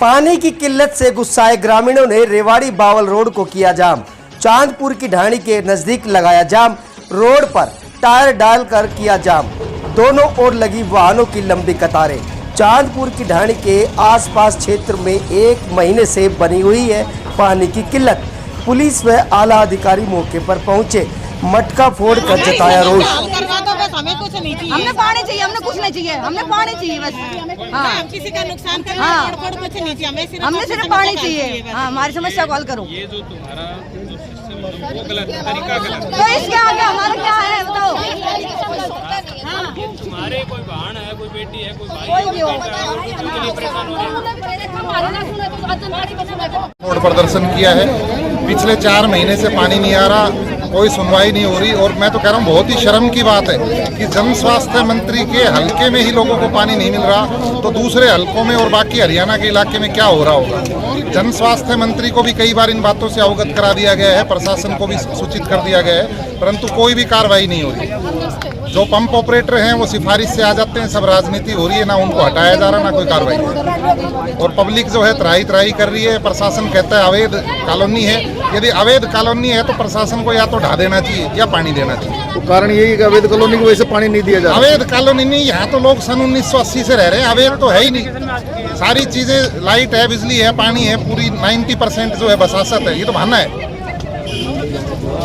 पानी की किल्लत से गुस्साए ग्रामीणों ने रेवाड़ी बावल रोड को किया जाम। चांदपुर की ढाणी के नजदीक लगाया जाम। रोड पर टायर डालकर किया जाम। दोनों ओर लगी वाहनों की लंबी कतारें। चांदपुर की ढाणी के आसपास क्षेत्र में 1 महीने से बनी हुई है पानी की किल्लत। पुलिस व आला अधिकारी मौके पर पहुंचे, मटका फोड़ कर जताया रोष। हमें कुछ नहीं चाहिए, हमने पानी चाहिए, हमने कुछ नहीं चाहिए, हमने पानी चाहिए बस। हाँ, किसी का नुकसान करना, हाँ, कुछ नहीं चाहिए, हमें सिर्फ पानी चाहिए। हाँ, हमारी समस्या को हल करो। ये जो तुम्हारा वो गलत तरीका गलत, तो इसके आगे हमारा क्या है बताओ। तुम्हारे कोई बहन है, कोई बेटी है, कोई भाई है, रोड प्रदर्शन किया है। पिछले 4 महीने से पानी नहीं आ रहा, कोई सुनवाई नहीं हो रही। और मैं तो कह रहा हूँ बहुत ही शर्म की बात है कि जन स्वास्थ्य मंत्री के हलके में ही लोगों को पानी नहीं मिल रहा, तो दूसरे हलकों में और बाकी हरियाणा के इलाके में क्या हो रहा होगा। जन स्वास्थ्य मंत्री को भी कई बार इन बातों से अवगत करा दिया गया है, प्रशासन को भी सूचित कर दिया गया है, परंतु कोई भी कार्रवाई नहीं हो रही। जो पंप ऑपरेटर हैं वो सिफारिश से आ जाते हैं, सब राजनीति हो रही है, ना उनको हटाया जा रहा ना कोई कार्रवाई। और पब्लिक जो है त्राही कर रही है। प्रशासन कहता है अवैध कॉलोनी है। यदि अवैध कॉलोनी है तो प्रशासन को या तो ढा देना चाहिए या पानी देना चाहिए। तो कारण यही है कि अवैध कॉलोनी की वजह से पानी नहीं दिया जा रहा। अवैध कॉलोनी नहीं, यहाँ तो लोग सन 1980 से रह रहे हैं, अवैध तो है ही नहीं। सारी चीजें, लाइट है, बिजली है, पानी है, पूरी 90% जो है बसासत है। ये तो बहाना है।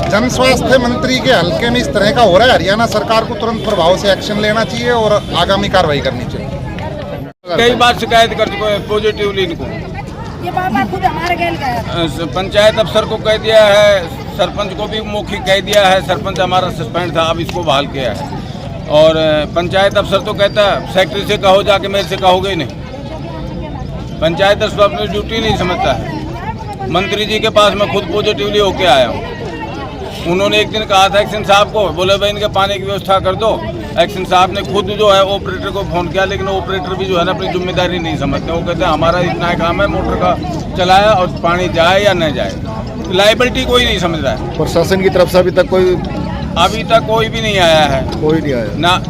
जन स्वास्थ्य मंत्री के हलके में इस तरह का हो रहा है। हरियाणा सरकार को तुरंत प्रभाव से एक्शन लेना चाहिए और आगामी कार्रवाई करनी चाहिए। कई बार शिकायत कर चुके हैं पॉजिटिवली इनको। ये बाबा खुद हमारे गेल गया। पंचायत अफसर को कह दिया है, सरपंच को भी मौखिक कह दिया है। सरपंच हमारा सस्पेंड था, अब इसको बहाल किया है। और पंचायत अफसर तो कहता है सेक्रेटरी से कहो, जाके मेरे से कहोगे ही नहीं। पंचायत अफसर अपनी ड्यूटी नहीं समझता है। मंत्री जी के पास मैं खुद पॉजिटिवली होके आया हूँ। उन्होंने एक दिन कहा था एक्शन साहब को, बोले भाई इनके पानी की व्यवस्था कर दो। एक्शन साहब ने खुद जो है ऑपरेटर को फोन किया, लेकिन ऑपरेटर भी जो है ना अपनी जिम्मेदारी नहीं समझते। वो कहते हैं हमारा इतना काम है, मोटर का चलाया और पानी जाए या न जाए, लाइबिलिटी कोई नहीं समझ रहा है। प्रशासन की तरफ से अभी तक कोई भी नहीं आया है, कोई नहीं आया ना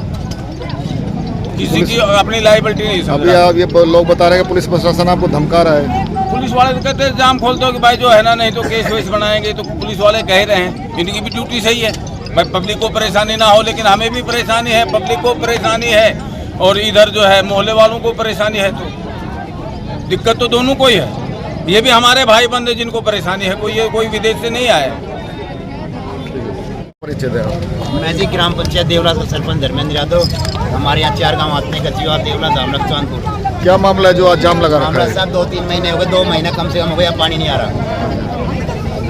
किसी की अपनी लाइबिलिटी नहीं समझ रहा। अभी ये लोग बता रहे हैं कि पुलिस प्रशासन आपको धमका रहा है। पुलिस वाले तो कहते हैं जाम खोल दो कि भाई जो है ना, नहीं तो केस वेस बनाएंगे। तो पुलिस वाले कह रहे हैं, इनकी भी ड्यूटी सही है भाई, पब्लिक को परेशानी ना हो, लेकिन हमें भी परेशानी है, पब्लिक को परेशानी है और इधर जो है मोहल्ले वालों को परेशानी है। तो दिक्कत तो दोनों को ही है। ये भी हमारे भाई बंदे जिनको परेशानी है, कोई विदेश से नहीं आया। मैं जी ग्राम पंचायत देवला का सरपंच धर्मेंद्र यादव। हमारे यहाँ 4 गाँव आते हैं, कचिया, देवला, धामलक, चांदपुर। क्या मामला है जो आज जाम लगा रखा है? साहब 2-3 महीने हो गए, 2 महीना कम से कम हो गया, पानी नहीं आ रहा।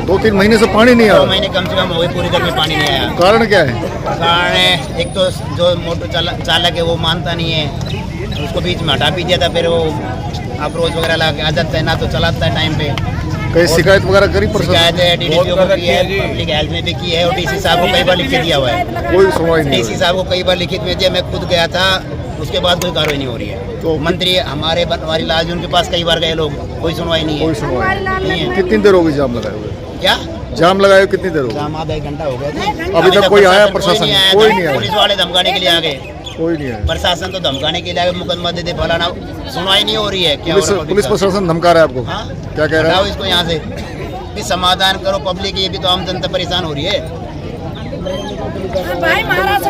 2-3 महीने से पानी नहीं आ रहा? 2 महीने कम से कम हो गए, पूरी घर में पानी नहीं आया। कारण क्या है? कारण है एक तो जो मोटर चालक है वो मानता नहीं है, उसको बीच में हटा भी दिया था, फिर वो अप्रोच वगैरह लगा के आ जाता है, ना तो चलाता है टाइम पे। कहीं शिकायत वगैरह करी? शिकायत है DDPO को की है, पब्लिक हेल्थ में भी की है, और DC साहब को कई बार लिखित दिया हुआ है। कोई सुनवाई नहीं। DC साहब को कई बार लिखित में दिया, मैं खुद गया था, उसके बाद कोई कार्रवाई नहीं हो रही है। तो मंत्री हमारे बनवारी लाल जी उनके पास कई बार गए लोग, कोई सुनवाई नहीं है। कोई सुनवाई नहीं है। कितनी देर होगी जाम लगाए हुए? क्या जाम लगाए कितनी देर होगी? जाम आधा 1 घंटा हो गया। अभी तक कोई आया प्रशासन? कोई नहीं आया। पुलिस वाले धमकाने के लिए आ गए। कोई नहीं आया। प्रशासन तो धमकाने के लिए आ गए, मुकदमा दे दे फलाना, सुनवाई नहीं हो रही है। क्या पुलिस प्रशासन धमका रहा है आपको? क्या कह रहा है? इसको यहाँ से भी समाधान करो, पब्लिक ये भी तो आम जनता परेशान हो रही है। भाई महाराज